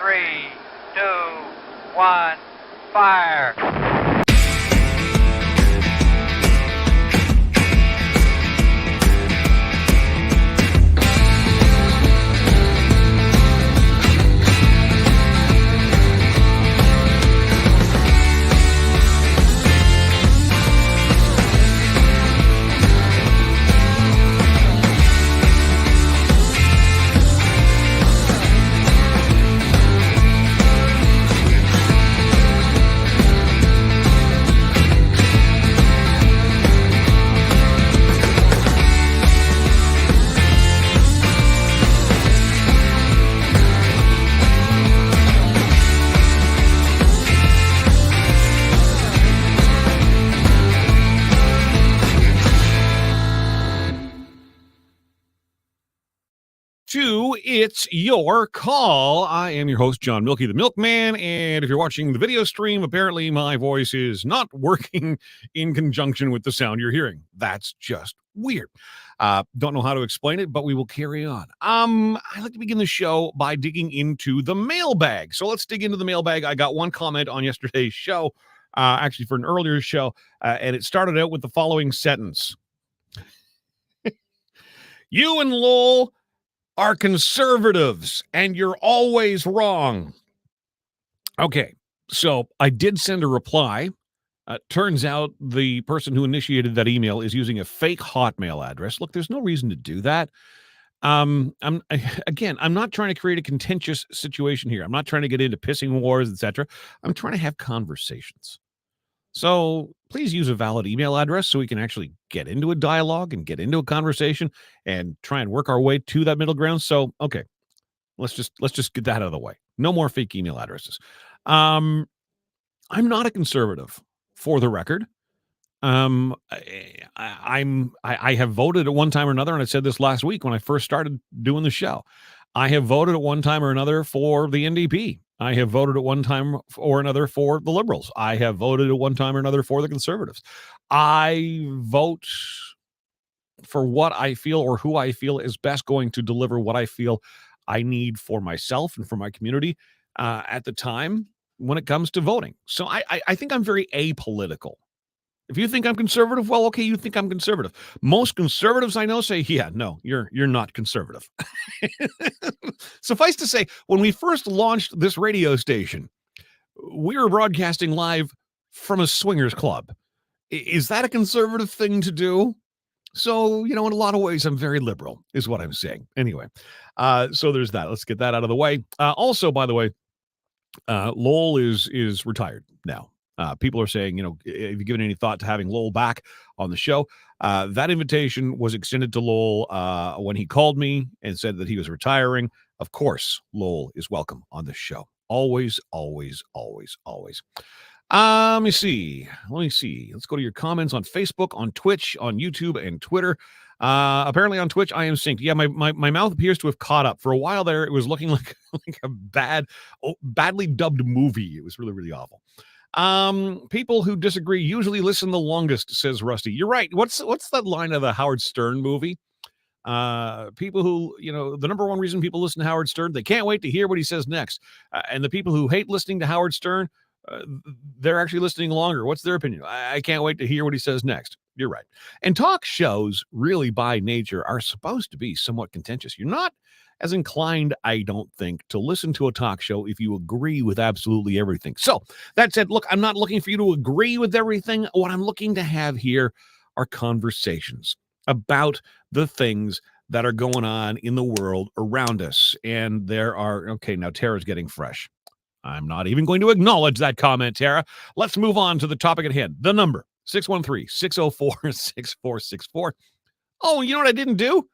3, 2, 1, fire. It's Your Call. I am your host, John Milky, the Milkman, and if you're watching the video stream, apparently my voice is not working in conjunction with the sound you're hearing. That's just weird. Don't know how to explain it, but we will carry on. I like to begin the show by digging into the mailbag. So let's dig into the mailbag. I got one comment on yesterday's show, actually for an earlier show, and it started out with the following sentence. You and Lowell are conservatives, and you're always wrong. Okay, so I did send a reply. Turns out the person who initiated that email is using a fake Hotmail address. Look, there's no reason to do that. I'm not trying to create a contentious situation here. I'm not trying to get into pissing wars, etc. I'm trying to have conversations. So please use a valid email address so we can actually get into a dialogue and get into a conversation and try and work our way to that middle ground. So, okay, let's just get that out of the way. No more fake email addresses. I'm not a conservative, for the record. I have voted at one time or another, and I said this last week when I first started doing the show. I have voted at one time or another for the NDP. I have voted at one time or another for the Liberals. I have voted at one time or another for the Conservatives. I vote for what I feel or who I feel is best going to deliver what I feel I need for myself and for my community at the time when it comes to voting. So I think I'm very apolitical. If you think I'm conservative, well, okay, you think I'm conservative. Most conservatives I know say, yeah, no, you're not conservative. Suffice to say, when we first launched this radio station, we were broadcasting live from a swingers club. Is that a conservative thing to do? So, in a lot of ways, I'm very liberal, is what I'm saying. Anyway, so there's that. Let's get that out of the way. Also, by the way, Lowell is retired now. People are saying, have you given any thought to having Lowell back on the show? That invitation was extended to Lowell when he called me and said that he was retiring. Of course, Lowell is welcome on this show. Always, always, always, always. Let me see. Let's go to your comments on Facebook, on Twitch, on YouTube, and Twitter. Apparently on Twitch, I am synced. Yeah, my mouth appears to have caught up. For a while there, it was looking like a badly dubbed movie. It was really, really awful. People who disagree usually listen the longest, says Rusty. You're right. What's that line of the Howard Stern movie? People who, the number one reason people listen to Howard Stern, they can't wait to hear what he says next. And the people who hate listening to Howard Stern, they're actually listening longer. What's their opinion? I can't wait to hear what he says next. You're right. And talk shows, really by nature, are supposed to be somewhat contentious. You're not as inclined, I don't think, to listen to a talk show if you agree with absolutely everything. So that said, look, I'm not looking for you to agree with everything. What I'm looking to have here are conversations about the things that are going on in the world around us. And there are, okay, now Tara's getting fresh. I'm not even going to acknowledge that comment, Tara. Let's move on to the topic at hand. The number, 613-604-6464. Oh, you know what I didn't do?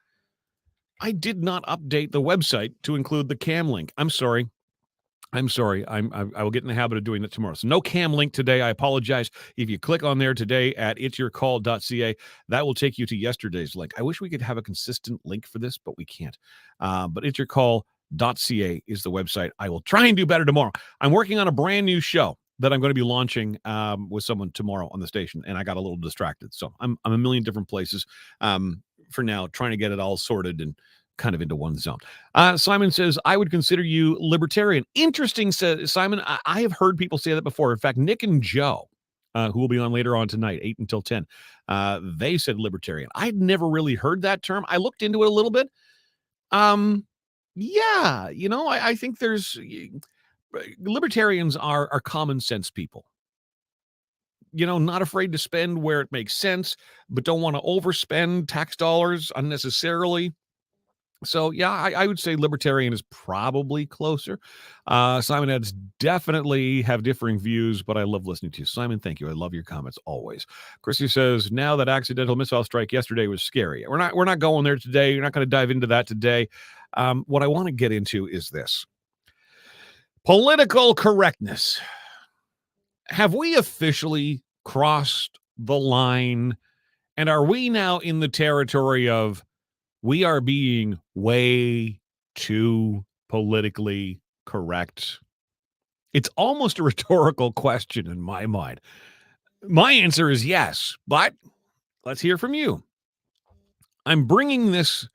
I did not update the website to include the cam link. I'm sorry. I will get in the habit of doing that tomorrow. So no cam link today. I apologize. If you click on there today at itsyourcall.ca, that will take you to yesterday's link. I wish we could have a consistent link for this, but we can't. But itsyourcall.ca is the website. I will try and do better tomorrow. I'm working on a brand new show that I'm going to be launching with someone tomorrow on the station, and I got a little distracted. So I'm a million different places for now, trying to get it all sorted and kind of into one zone. Simon says, I would consider you libertarian. Interesting, says Simon. I have heard people say that before. In fact, Nick and Joe, who will be on later on tonight, 8 until 10, they said libertarian. I'd never really heard that term. I looked into it a little bit. Yeah, I think there's libertarians are common sense people. Not afraid to spend where it makes sense, but don't want to overspend tax dollars unnecessarily. So, yeah, I would say libertarian is probably closer. Simon adds, definitely have differing views, but I love listening to you. Simon, thank you. I love your comments always. Chrissy says, now that accidental missile strike yesterday was scary. We're not going there today. You're not going to dive into that today. What I want to get into is this. Political correctness. Have we officially crossed the line? And are we now in the territory of we are being way too politically correct? It's almost a rhetorical question in my mind. My answer is yes, but let's hear from you. I'm bringing this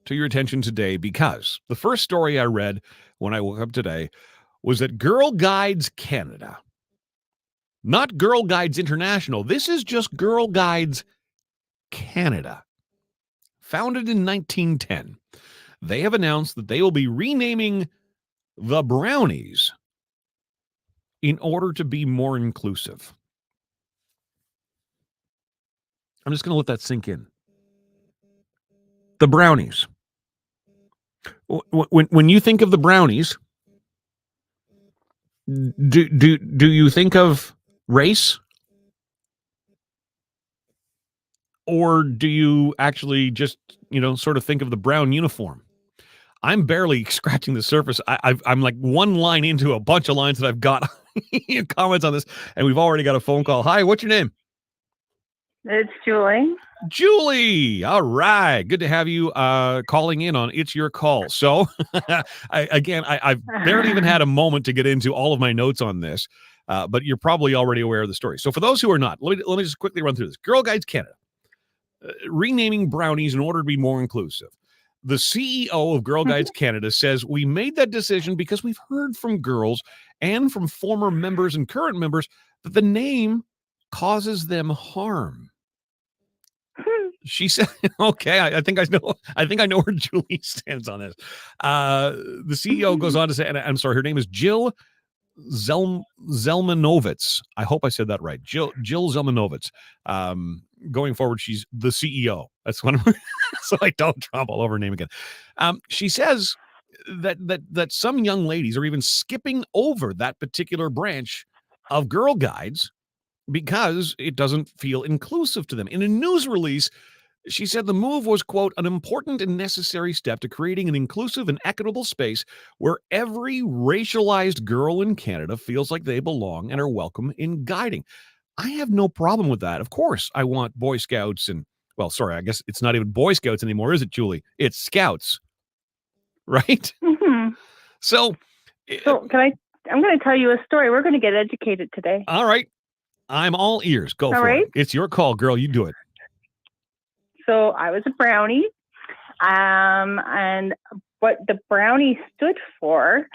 to your attention today because the first story I read when I woke up today was that Girl Guides Canada, not Girl Guides International, this is just Girl Guides Canada, founded in 1910. They have announced that they will be renaming the Brownies in order to be more inclusive. I'm just going to let that sink in. The Brownies. When you think of the Brownies, do you think of race? Or do you actually just, sort of think of the brown uniform? I'm barely scratching the surface. I'm like one line into a bunch of lines that I've got comments on this, and we've already got a phone call. Hi, what's your name? It's Julie. Julie, all right. Good to have you calling in on It's Your Call. So, I've barely even had a moment to get into all of my notes on this, but you're probably already aware of the story. So for those who are not, let me just quickly run through this. Girl Guides Canada, renaming Brownies in order to be more inclusive. The CEO of Girl Guides Canada says, we made that decision because we've heard from girls and from former members and current members that the name causes them harm. She said, okay, I think I know where Julie stands on this. The CEO goes on to say, and I'm sorry, her name is Jill Zelmanovitz. I hope I said that right. Jill Zelmanovitz. Going forward, she's the CEO. That's one of her, so I don't drop all over her name again. She says that some young ladies are even skipping over that particular branch of Girl Guides because it doesn't feel inclusive to them. In a news release, she said the move was, quote, an important and necessary step to creating an inclusive and equitable space where every racialized girl in Canada feels like they belong and are welcome in guiding. I have no problem with that. Of course, I want Boy Scouts and, well, sorry, I guess it's not even Boy Scouts anymore, is it, Julie? It's Scouts, right? Mm-hmm. So I'm going to tell you a story. We're going to get educated today. All right. I'm all ears. Go for it. It's your call, girl. You do it. So I was a brownie, and what the brownie stood for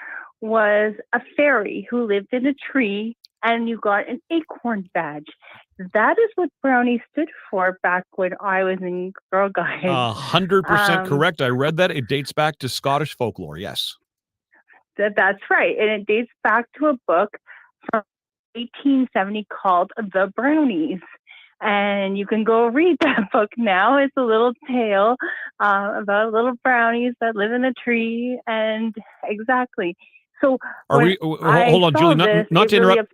was a fairy who lived in a tree, and you got an acorn badge. That is what brownie stood for back when I was in Girl Guides. 100% correct. I read that. It dates back to Scottish folklore. Yes. That's right. And it dates back to a book from 1870 called The Brownies. And you can go read that book now. It's a little tale about little brownies that live in a tree. And exactly. So are we? Hold on, Julie. Not to interrupt.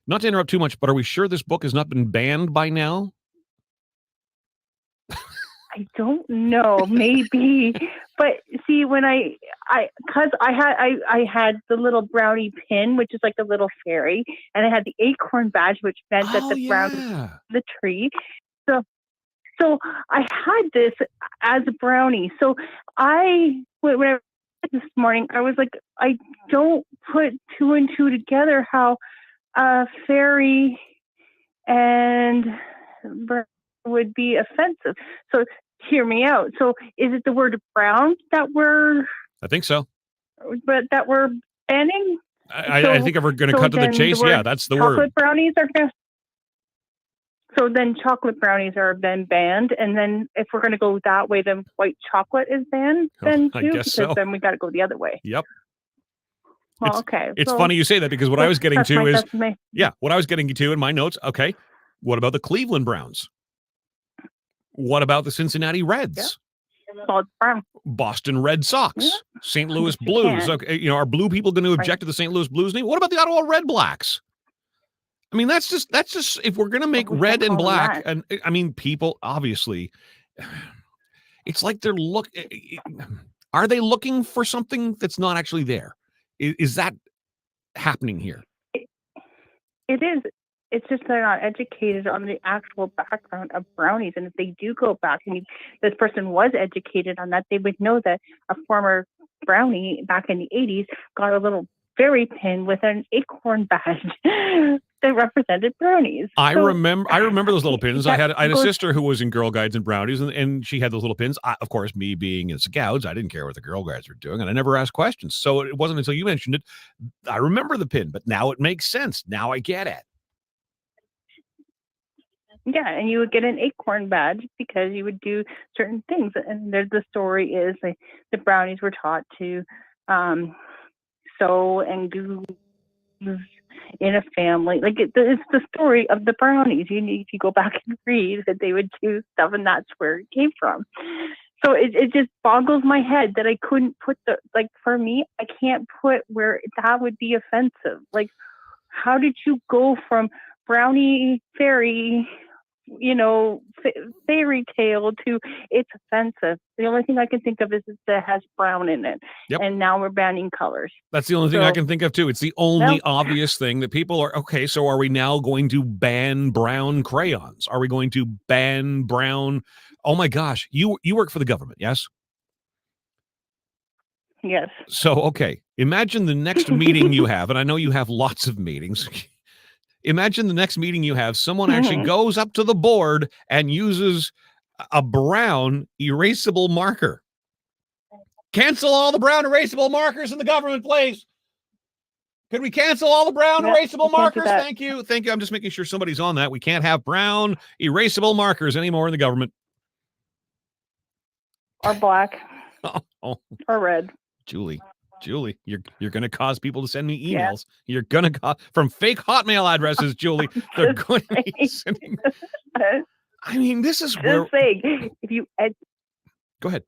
Not to interrupt too much, but are we sure this book has not been banned by now? I don't know, maybe, but see, when I had the little brownie pin, which is like a little fairy, and I had the acorn badge, which meant that the brownie the tree. So I had this as a brownie. So when I read this morning, I was like, I don't put two and two together how a fairy and would be offensive. So hear me out. So is it the word brown that we're I think so. banning? I think if we're going to cut to the chase, that's the word. Chocolate brownies are going to. So then chocolate brownies are then banned. And then if we're going to go that way, then white chocolate is banned then too? I guess so. Then we got to go the other way. Yep. Well, okay. It's funny you say that because what I was getting to is, what I was getting to in my notes. Okay. What about the Cleveland Browns? What about the Cincinnati Reds? Yeah. Well, it's brown. Boston Red Sox, St. Louis Blues. Okay, are blue people going to object to the St. Louis Blues name? What about the Ottawa Red Blacks? I mean, that's just if we're going to make red and black, and I mean, people obviously, it's like are they looking for something that's not actually there? Is that happening here? It is. It's just they're not educated on the actual background of brownies. And if they do go back, this person was educated on that, they would know that a former brownie back in the 80s got a little berry pin with an acorn badge that represented brownies. I remember those little pins. I had a sister who was in Girl Guides and Brownies, and she had those little pins. Of course, me being in Scouts, I didn't care what the Girl Guides were doing, and I never asked questions. So it wasn't until you mentioned it, I remember the pin, but now it makes sense. Now I get it. Yeah, and you would get an acorn badge because you would do certain things. And the story is the brownies were taught to sew and do in a family. Like it's the story of the brownies. If you go back and read that they would do stuff, and that's where it came from. So it just boggles my head that I couldn't put for me, I can't put where that would be offensive. Like, how did you go from brownie fairy, fairy tale to it's offensive? The only thing I can think of is that it has brown in it. Yep. And now we're banning colors. That's the only thing I can think of too. It's the only obvious thing that people are, okay, so are we now going to ban brown crayons? Are we going to ban brown? Oh my gosh, you work for the government, yes? Yes. So, okay, imagine the next meeting you have, and I know you have lots of meetings. Imagine the next meeting you have, someone actually goes up to the board and uses a brown erasable marker. Cancel all the brown erasable markers in the government, please. Could we cancel all the brown erasable markers? Thank you. Thank you. I'm just making sure somebody's on that. We can't have brown erasable markers anymore in the government. Or black. Or red. Julie, you're going to cause people to send me emails. Yeah. You're going to from fake Hotmail addresses, Julie. They're going to be sending. I mean, this is where. Saying, if you go ahead.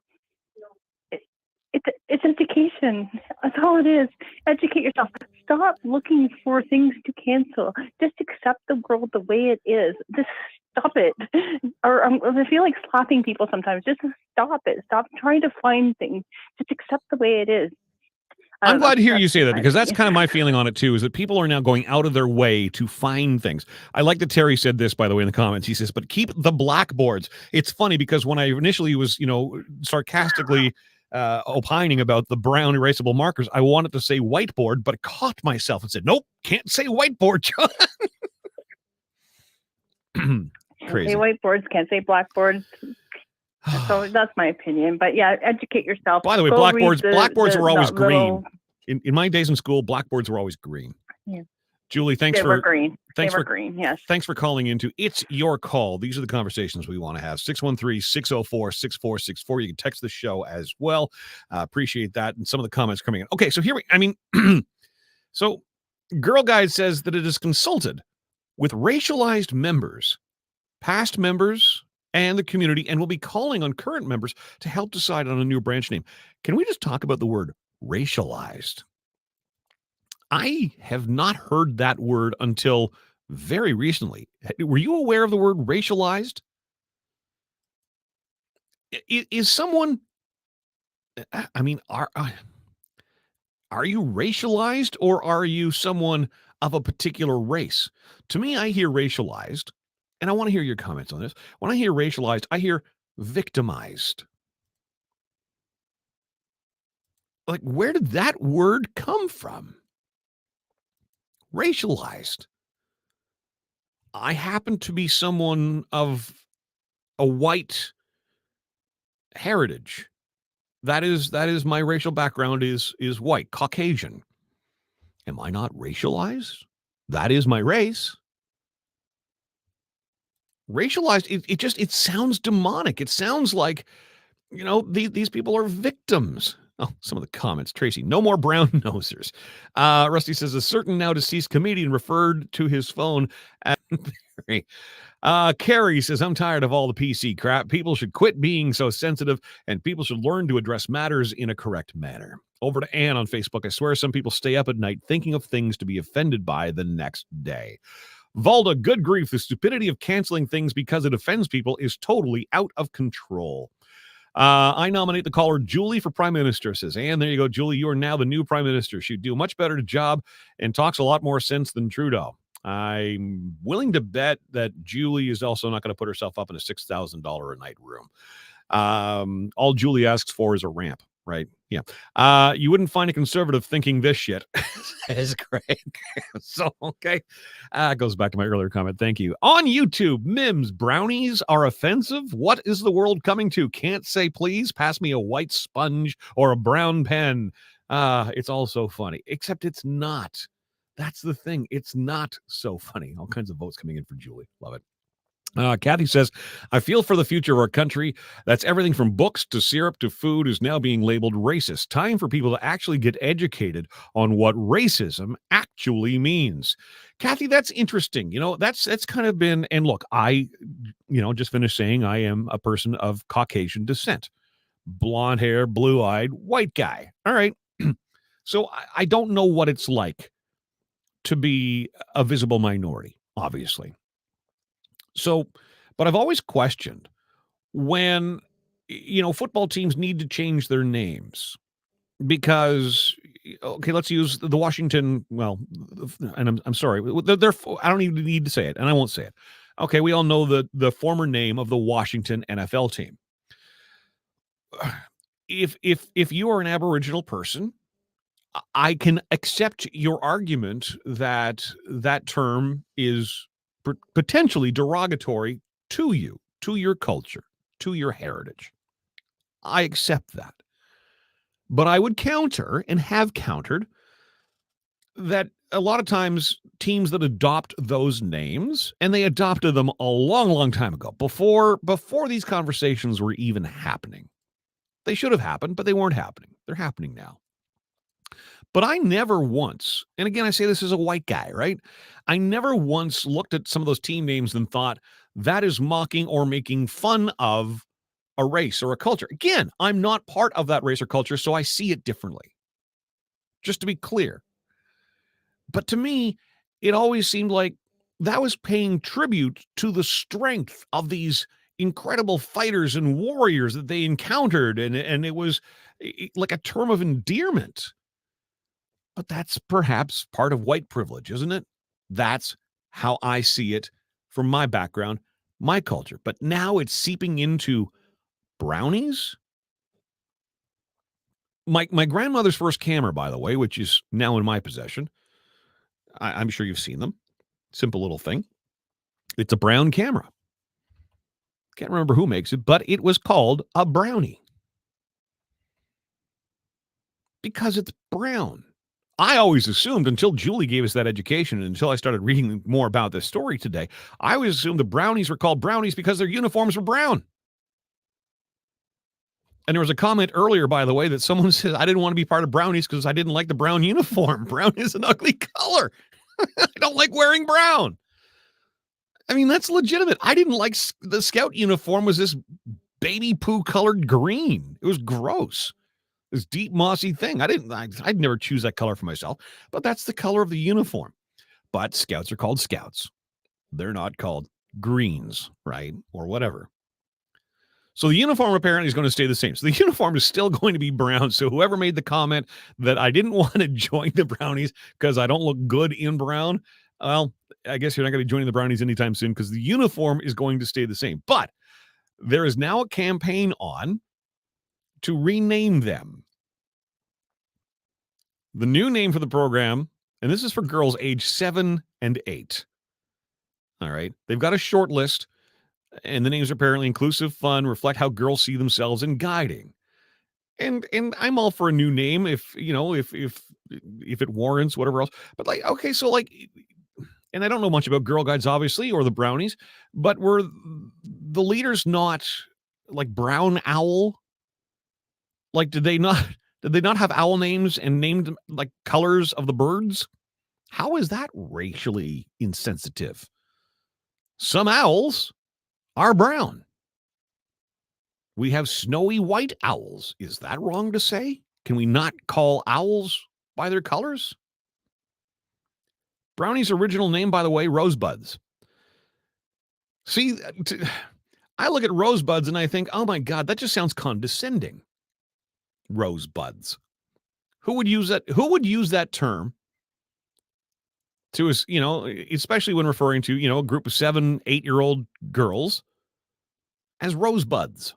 It's education. That's all it is. Educate yourself. Stop looking for things to cancel. Just accept the world the way it is. Just stop it. Or I feel like slapping people sometimes. Just stop it. Stop trying to find things. Just accept the way it is. I'm glad to hear you say that, because that's kind of my feeling on it too, is that people are now going out of their way to find things. I like that Terry said this, by the way, in the comments. He says, but keep the blackboards. It's funny because when I initially was, sarcastically opining about the brown erasable markers, I wanted to say whiteboard, but caught myself and said, nope, can't say whiteboard, John. Crazy. Can't say whiteboards, can't say blackboards. So that's my opinion. But yeah, educate yourself. By the way, blackboards were always green. In my days in school, blackboards were always green. Yeah. Julie, thanks for green. Green, yes. Thanks for calling into It's Your Call. These are the conversations we want to have. 613-604-6464. You can text the show as well. Appreciate that. And some of the comments coming in. Okay, so so Girl Guide says that it is consulted with racialized members, past members, and the community, and will be calling on current members to help decide on a new branch name. Can we just talk about the word racialized? I have not heard that word until very recently. Were you aware of the word racialized? Is someone, are you racialized, or are you someone of a particular race? To me, I hear racialized, and I want to hear your comments on this. When I hear racialized, I hear victimized. Like, where did that word come from? Racialized. I happen to be someone of a white heritage. That is my racial background is white, Caucasian. Am I not racialized? That is my race. Racialized, it sounds demonic. It sounds like, these people are victims. Oh, some of the comments. Tracy, no more brown nosers. Rusty says a certain now deceased comedian referred to his phone as Carrie says, I'm tired of all the PC crap. People should quit being so sensitive, and people should learn to address matters in a correct manner. Over to Ann on Facebook. I swear some people stay up at night thinking of things to be offended by the next day. Valda, good grief. The stupidity of canceling things because it offends people is totally out of control. I nominate the caller Julie for Prime Minister, says Ann. There you go, Julie. You are now the new Prime Minister. She'd do a much better job and talks a lot more sense than Trudeau. I'm willing to bet that Julie is also not going to put herself up in a $6,000 a night room. All Julie asks for is a ramp, right? Yeah. You wouldn't find a conservative thinking this shit, says Greg. So, okay. Goes back to my earlier comment. Thank you. On YouTube, Mims, brownies are offensive. What is the world coming to? Can't say please. Pass me a white sponge or a brown pen. It's all so funny, except it's not. That's the thing. It's not so funny. All kinds of votes coming in for Julie. Love it. Kathy says, I feel for the future of our country. That's everything from books to syrup to food is now being labeled racist. Time for people to actually get educated on what racism actually means. Kathy, that's interesting. That's kind of been, and look, I, just finished saying I am a person of Caucasian descent. Blonde hair, blue-eyed, white guy. All right. So I don't know what it's like to be a visible minority, obviously. So, but I've always questioned when, football teams need to change their names because, okay, let's use the Washington, and I'm sorry, they're, I don't even need to say it, and I won't say it. Okay, we all know the former name of the Washington NFL team. If you are an Aboriginal person, I can accept your argument that that term is potentially derogatory to you, to your culture, to your heritage. I accept that. But I would counter and have countered that a lot of times teams that adopt those names, and they adopted them a long, long time ago, before these conversations were even happening. They should have happened, but they weren't happening. They're happening now. But I never once, and again, I say this as a white guy, right? I never once looked at some of those team names and thought that is mocking or making fun of a race or a culture. Again, I'm not part of that race or culture, so I see it differently. Just to be clear. But to me, it always seemed like that was paying tribute to the strength of these incredible fighters and warriors that they encountered, and it was like a term of endearment. But that's perhaps part of white privilege, isn't it? That's how I see it from my background, my culture. But now it's seeping into brownies. My grandmother's first camera, by the way, which is now in my possession. I'm sure you've seen them. Simple little thing. It's a brown camera. Can't remember who makes it, but it was called a brownie because it's brown. I always assumed, until Julie gave us that education and until I started reading more about this story today, I always assumed the brownies were called brownies because their uniforms were brown. And there was a comment earlier, by the way, that someone said, I didn't want to be part of brownies because I didn't like the brown uniform. Brown is an ugly color. I don't like wearing brown. I mean, that's legitimate. I didn't like the scout uniform was this baby poo colored green. It was gross. This deep mossy thing. I'd never choose that color for myself, but that's the color of the uniform. But scouts are called scouts. They're not called greens, right? Or whatever. So the uniform apparently is going to stay the same. So the uniform is still going to be brown. So whoever made the comment that I didn't want to join the brownies because I don't look good in brown, well, I guess you're not going to be joining the brownies anytime soon because the uniform is going to stay the same. But there is now a campaign on to rename them. The new name for the program, and this is for girls age 7 and 8. All right. They've got a short list. And the names are apparently inclusive, fun, reflect how girls see themselves in guiding. And I'm all for a new name if it warrants whatever else. But like, okay, so like, and I don't know much about Girl Guides, obviously, or the Brownies, but were the leaders not like Brown Owl? Like, did they not have owl names and named like colors of the birds? How is that racially insensitive? Some owls are brown. We have snowy white owls. Is that wrong to say? Can we not call owls by their colors? Brownie's original name, by the way, Rosebuds. See, I look at Rosebuds and I think, oh my God, that just sounds condescending. Rosebuds. Who would use that? Who would use that term to, especially when referring to, a group of 7, 8-year-old girls as rosebuds?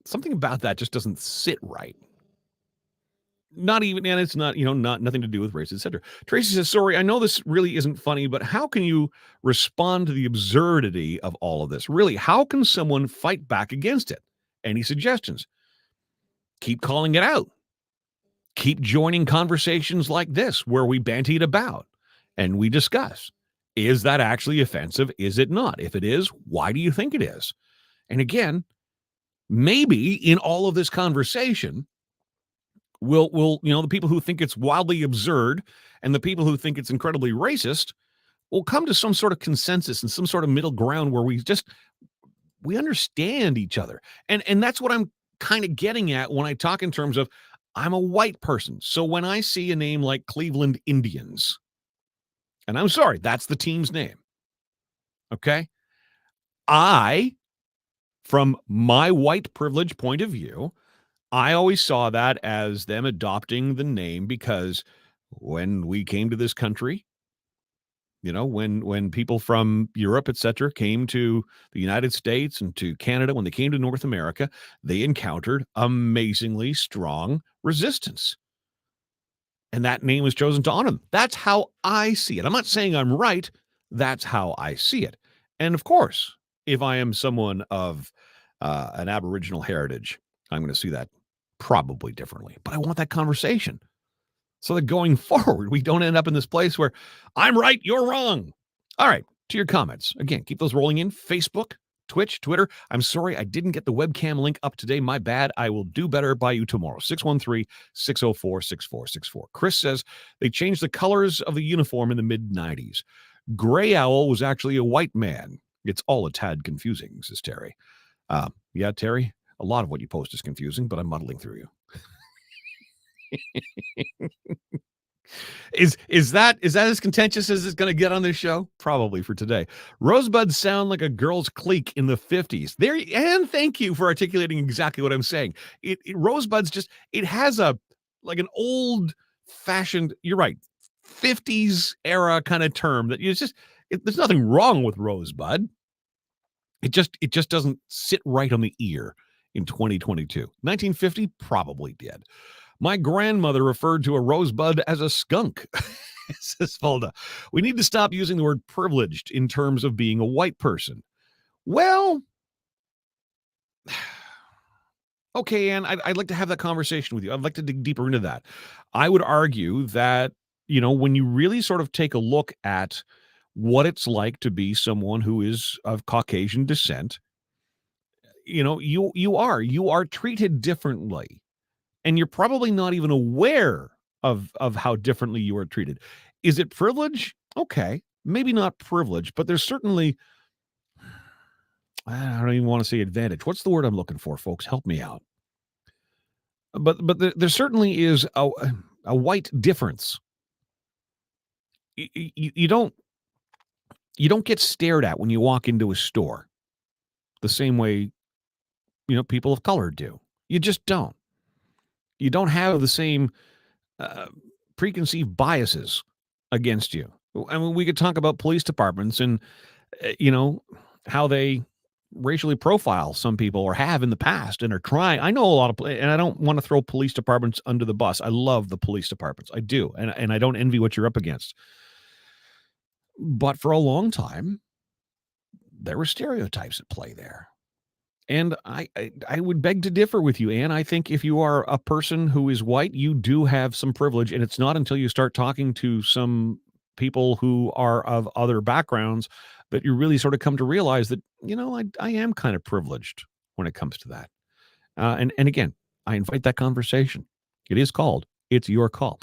Something about that just doesn't sit right. Not even, and it's not, nothing to do with race, etc. Tracy says, sorry, I know this really isn't funny, but how can you respond to the absurdity of all of this? Really, how can someone fight back against it? Any suggestions? Keep calling it out. Keep joining conversations like this where we banty it about and we discuss. Is that actually offensive? Is it not? If it is, why do you think it is? And again, maybe in all of this conversation, will the people who think it's wildly absurd and the people who think it's incredibly racist will come to some sort of consensus and some sort of middle ground where we understand each other. And that's what I'm kind of getting at when I talk in terms of I'm a white person. So when I see a name like Cleveland Indians, and I'm sorry, that's the team's name. Okay. From my white privilege point of view, I always saw that as them adopting the name because when we came to this country, when people from Europe, et cetera, came to the United States and to Canada, when they came to North America, they encountered amazingly strong resistance. And that name was chosen to honor them. That's how I see it. I'm not saying I'm right. That's how I see it. And of course, if I am someone of an Aboriginal heritage, I'm going to see that probably differently. But I want that conversation so that going forward, we don't end up in this place where I'm right, you're wrong. All right, to your comments. Again, keep those rolling in. Facebook, Twitch, Twitter. I'm sorry I didn't get the webcam link up today. My bad. I will do better by you tomorrow. 613-604-6464. Chris says they changed the colors of the uniform in the mid-90s. Gray Owl was actually a white man. It's all a tad confusing, says Terry. Yeah, Terry, a lot of what you post is confusing, but I'm muddling through you. Is that as contentious as it's going to get on this show? Probably for today. Rosebuds sound like a girl's clique in the 50s. There, and thank you for articulating exactly what I'm saying. Rosebuds it has an old fashioned, you're right, 50s era kind of term that there's nothing wrong with Rosebud. It just doesn't sit right on the ear in 2022. 1950 probably did. My grandmother referred to a rosebud as a skunk, says Fulda. We need to stop using the word privileged in terms of being a white person. Well, okay, Ann, I'd like to have that conversation with you. I'd like to dig deeper into that. I would argue that, when you really sort of take a look at what it's like to be someone who is of Caucasian descent, you are treated differently. And you're probably not even aware of how differently you are treated. Is it privilege? Okay, maybe not privilege, but there's certainly, I don't even want to say advantage. What's the word I'm looking for, folks? Help me out. But there certainly is a white difference. You don't get stared at when you walk into a store the same way, people of color do. You just don't. You don't have the same preconceived biases against you. I mean, we could talk about police departments and, how they racially profile some people or have in the past and are trying. I know a lot of, and I don't want to throw police departments under the bus. I love the police departments. I do. And I don't envy what you're up against. But for a long time, there were stereotypes at play there. And I would beg to differ with you, Anne. I think if you are a person who is white, you do have some privilege. And it's not until you start talking to some people who are of other backgrounds that you really sort of come to realize that, I am kind of privileged when it comes to that. And again, I invite that conversation. It is called It's Your Call.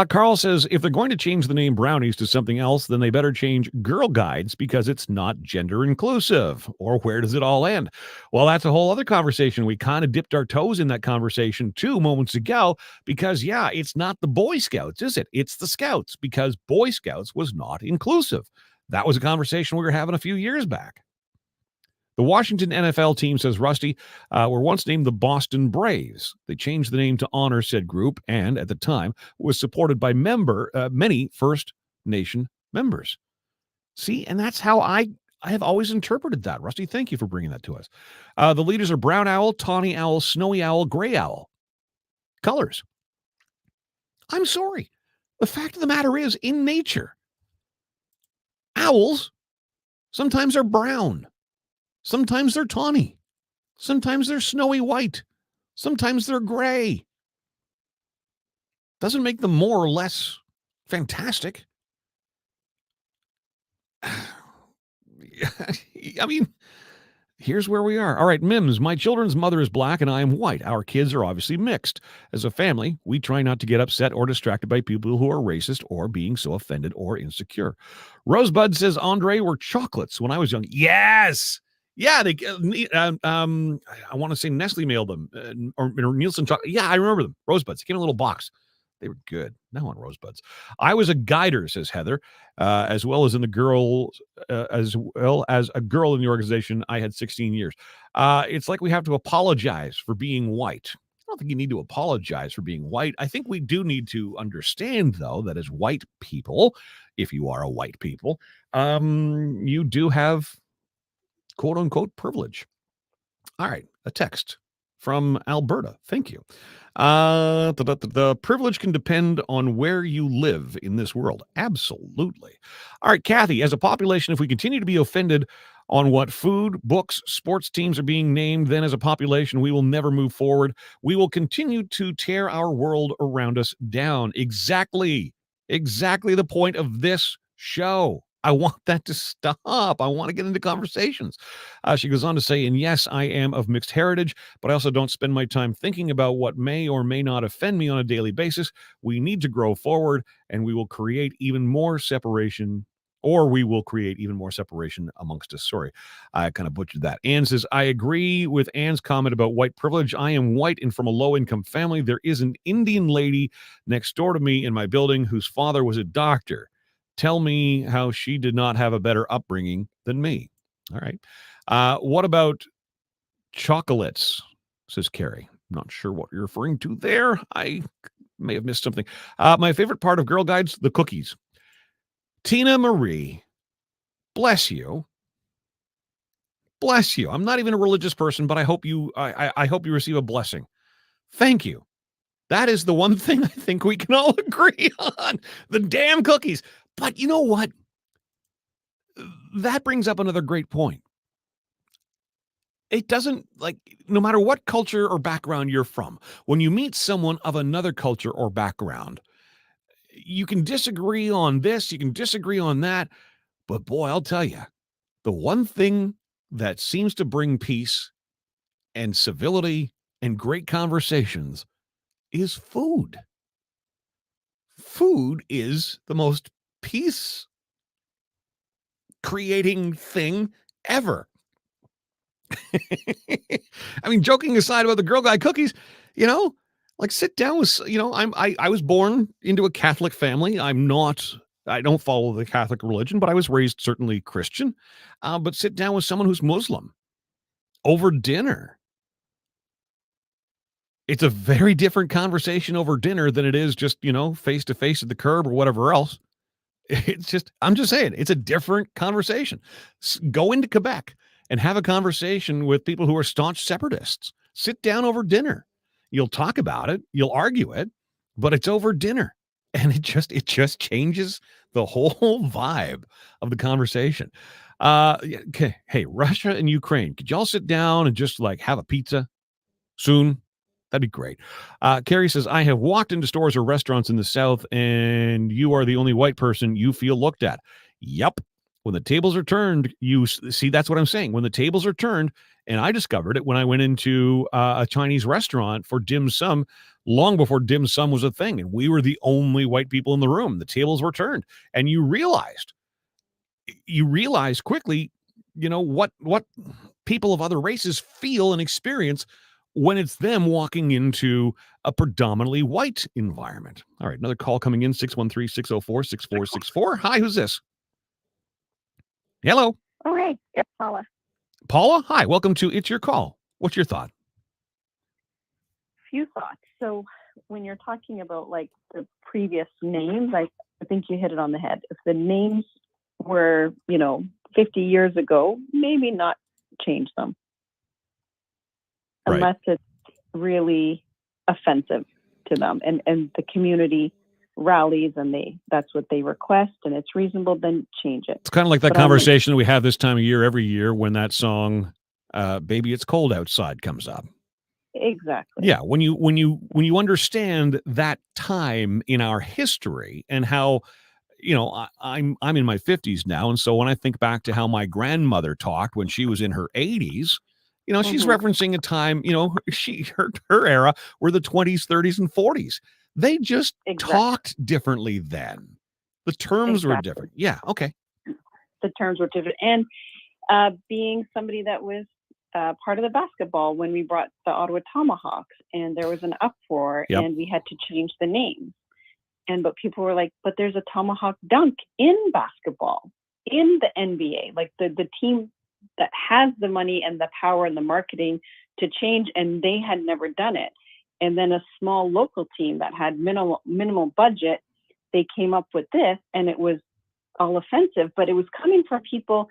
Carl says, if they're going to change the name Brownies to something else, then they better change Girl Guides because it's not gender inclusive. Or where does it all end? Well, that's a whole other conversation. We kind of dipped our toes in that conversation 2 moments ago because, it's not the Boy Scouts, is it? It's the Scouts because Boy Scouts was not inclusive. That was a conversation we were having a few years back. The Washington NFL team, says Rusty, were once named the Boston Braves. They changed the name to honor said group and, at the time, was supported by many First Nation members. See, and that's how I have always interpreted that. Rusty, thank you for bringing that to us. The leaders are brown owl, tawny owl, snowy owl, gray owl. Colors. I'm sorry. The fact of the matter is, in nature, owls sometimes are brown. Sometimes they're tawny. Sometimes they're snowy white. Sometimes they're gray. Doesn't make them more or less fantastic. I mean, here's where we are. All right, Mims, my children's mother is black and I am white. Our kids are obviously mixed. As a family, we try not to get upset or distracted by people who are racist or being so offended or insecure. Rosebud says, Andre, were chocolates when I was young. Yes! Yeah, they. I want to say Nestle mailed them, or Nielsen chocolate. Yeah, I remember them. Rosebuds. They came in a little box. They were good. Now on Rosebuds. I was a guider, says Heather, as well as a girl in the organization. I had 16 years. It's like we have to apologize for being white. I don't think you need to apologize for being white. I think we do need to understand, though, that as white people, if you are a white people, you do have quote unquote privilege. All right, a text from Alberta. Thank you. The privilege can depend on where you live in this world. Absolutely. All right, Kathy, as a population, if we continue to be offended on what food, books, sports teams are being named, then as a population, we will never move forward. We will continue to tear our world around us down. Exactly the point of this show. I want that to stop. I want to get into conversations. She goes on to say, and yes, I am of mixed heritage, but I also don't spend my time thinking about what may or may not offend me on a daily basis. We need to grow forward, and we will create even more separation, amongst us. Sorry, I kind of butchered that. Anne says, I agree with Anne's comment about white privilege. I am white and from a low-income family. There is an Indian lady next door to me in my building whose father was a doctor. Tell me how she did not have a better upbringing than me. All right. What about chocolates, says Carrie. I'm not sure what you're referring to there. I may have missed something. My favorite part of Girl Guides, the cookies. Tina Marie, bless you. Bless you. I'm not even a religious person, but I hope you receive a blessing. Thank you. That is the one thing I think we can all agree on. The damn cookies. But you know what? That brings up another great point. It doesn't, no matter what culture or background you're from, when you meet someone of another culture or background, you can disagree on this, you can disagree on that, but boy, I'll tell you, the one thing that seems to bring peace and civility and great conversations is food. Food is the most peace-creating thing ever. I mean, joking aside about the Girl Guide cookies, sit down with, I was born into a Catholic family. I don't follow the Catholic religion, but I was raised certainly Christian. But sit down with someone who's Muslim over dinner. It's a very different conversation over dinner than it is just, face to face at the curb or whatever else. I'm just saying, it's a different conversation. Go into Quebec and have a conversation with people who are staunch separatists. Sit down over dinner. You'll talk about it. You'll argue it, but it's over dinner. And it just changes the whole vibe of the conversation. Okay. Hey, Russia and Ukraine, could y'all sit down and just like have a pizza soon? That'd be great. Carrie says, I have walked into stores or restaurants in the South, and you are the only white person you feel looked at. Yep. When the tables are turned, see, that's what I'm saying. When the tables are turned, and I discovered it when I went into a Chinese restaurant for dim sum long before dim sum was a thing, and we were the only white people in the room. The tables were turned, and you realize quickly, what people of other races feel and experience when it's them walking into a predominantly white environment. All right, another call coming in, 613-604-6464. Hi, who's this? Hello. Oh, hey, it's Paula. Paula, hi, welcome to It's Your Call. What's your thought? Few thoughts. So when you're talking about like the previous names, I think you hit it on the head. If the names were, 50 years ago, maybe not change them. Right. Unless it's really offensive to them and the community rallies and that's what they request and it's reasonable, then change it. It's kind of like that conversation we have this time of year every year when that song Baby It's Cold Outside comes up. Exactly. Yeah, when you understand that time in our history and how, I'm in my 50s now, and so when I think back to how my grandmother talked when she was in her 80s, she's referencing a time, her era were the 20s, 30s, and 40s. They just talked differently then. The terms were different. Yeah, okay. The terms were different. And being somebody that was part of the basketball when we brought the Ottawa Tomahawks, and there was an uproar, and we had to change the name. But people were like, but there's a Tomahawk dunk in basketball, in the NBA, like the team that has the money and the power and the marketing to change, and they had never done it. And then a small local team that had minimal budget, they came up with this, and it was all offensive, but it was coming from people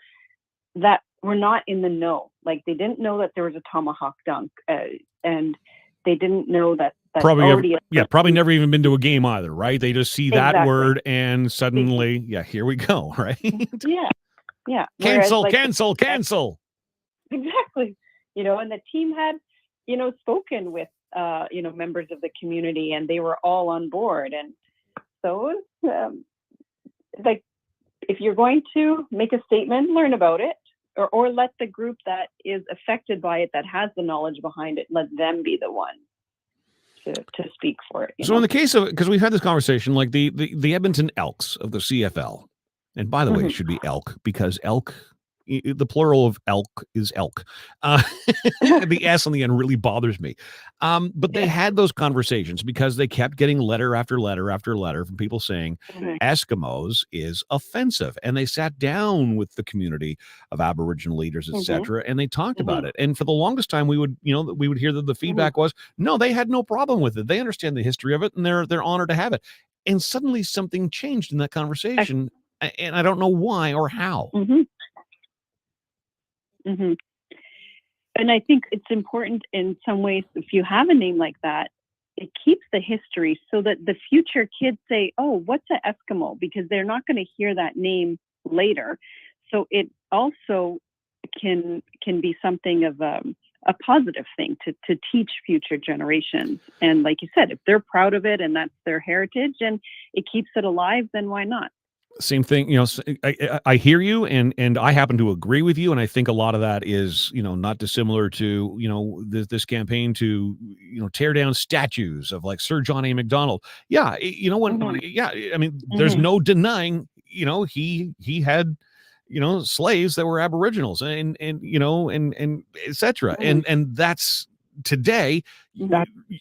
that were not in the know. Like they didn't know that there was a Tomahawk dunk, and they didn't know that. Probably never even been to a game either, right? They just see that word and suddenly, here we go, right? Yeah. Cancel. Exactly. And the team had, spoken with, members of the community, and they were all on board. And so it was, like, if you're going to make a statement, learn about it, or let the group that is affected by it, that has the knowledge behind it, let them be the one to speak for it. So in the case of, because we've had this conversation, like the Edmonton Elks of the CFL, and by the way, it should be elk, because elk, the plural of elk is elk. The S on the end really bothers me. But they had those conversations because they kept getting letter after letter after letter from people saying Eskimos is offensive. And they sat down with the community of Aboriginal leaders, etc., and they talked about it. And for the longest time, we would hear that the feedback was, no, they had no problem with it. They understand the history of it, and they're honored to have it. And suddenly something changed in that conversation, and I don't know why or how. And I think it's important in some ways, if you have a name like that, it keeps the history so that the future kids say, oh, what's an Eskimo? Because they're not going to hear that name later. So it also can be something of a positive thing to teach future generations. And like you said, if they're proud of it and that's their heritage and it keeps it alive, then why not? Same thing, I hear you, and I happen to agree with you, and I think a lot of that is, not dissimilar to, this campaign to, tear down statues of like Sir John A. Macdonald. Yeah, I mean, there's no denying, he had, slaves that were Aboriginals and et cetera. And that's today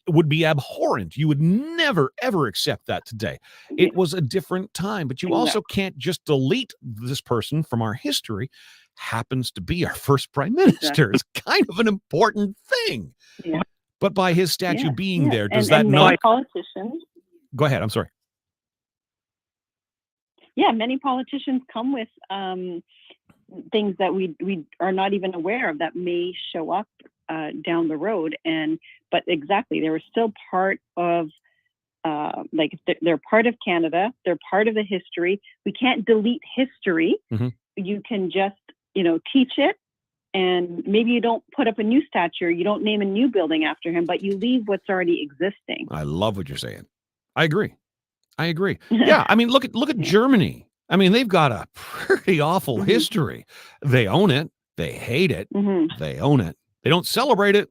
would be abhorrent. You would never, ever accept that today. It was a different time, but you also can't just delete this person from our history. Happens to be our first prime minister. It's kind of an important thing. Yeah. But by his statue being there, does that not... Politicians... Go ahead, I'm sorry. Yeah, many politicians come with things that we are not even aware of that may show up down the road. But exactly, they were still part of, they're part of Canada. They're part of the history. We can't delete history. You can just teach it. And maybe you don't put up a new statue, you don't name a new building after him, but you leave what's already existing. I love what you're saying. I agree. Yeah, I mean, look at Germany. I mean, they've got a pretty awful history. They own it. They hate it. They own it. They don't celebrate it.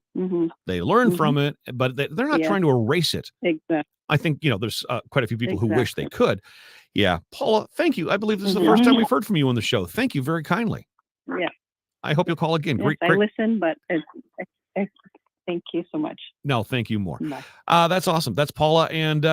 They learn from it, but they're not trying to erase it. Exactly. I think, there's quite a few people who wish they could. Yeah. Paula, thank you. I believe this is the first time we've heard from you on the show. Thank you very kindly. Yeah. I hope you'll call again. Yes, I listen, but thank you so much. No, thank you more. That's awesome. That's Paula. And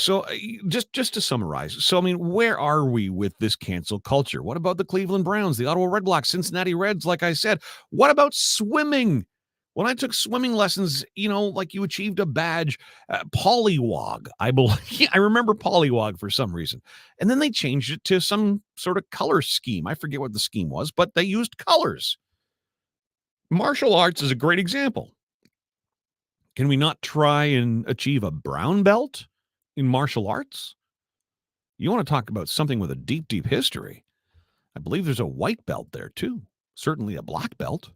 so just to summarize. So, I mean, where are we with this cancel culture? What about the Cleveland Browns, the Ottawa Redblacks, Cincinnati Reds, like I said? What about swimming? When I took swimming lessons, like you achieved a badge, polywog, I believe. I remember polywog for some reason. And then they changed it to some sort of color scheme. I forget what the scheme was, but they used colors. Martial arts is a great example. Can we not try and achieve a brown belt in martial arts? You want to talk about something with a deep, deep history. I believe there's a white belt there too. Certainly a black belt.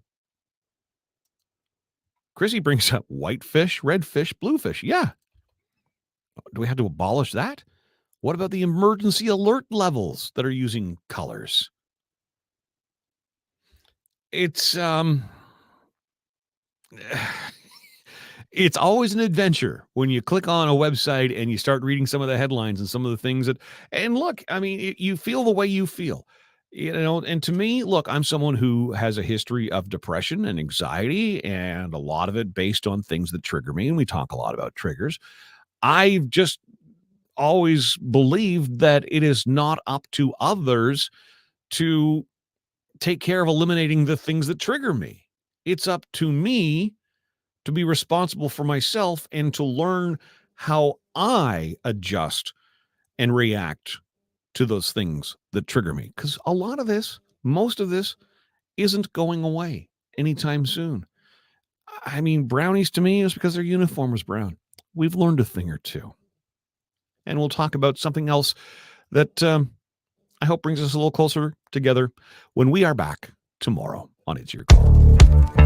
Chrissy brings up white fish, red fish, blue fish. Yeah. Do we have to abolish that? What about the emergency alert levels that are using colors? It's it's always an adventure when you click on a website and you start reading some of the headlines and some of the things and look, I mean, you feel the way you feel. And to me, look, I'm someone who has a history of depression and anxiety, and a lot of it based on things that trigger me. And we talk a lot about triggers. I've just always believed that it is not up to others to take care of eliminating the things that trigger me. It's up to me to be responsible for myself and to learn how I adjust and react to those things that trigger me. Because most of this isn't going away anytime soon. I mean, brownies to me is because their uniform was brown. We've learned a thing or two. And we'll talk about something else that I hope brings us a little closer together when we are back tomorrow on It's Your Call.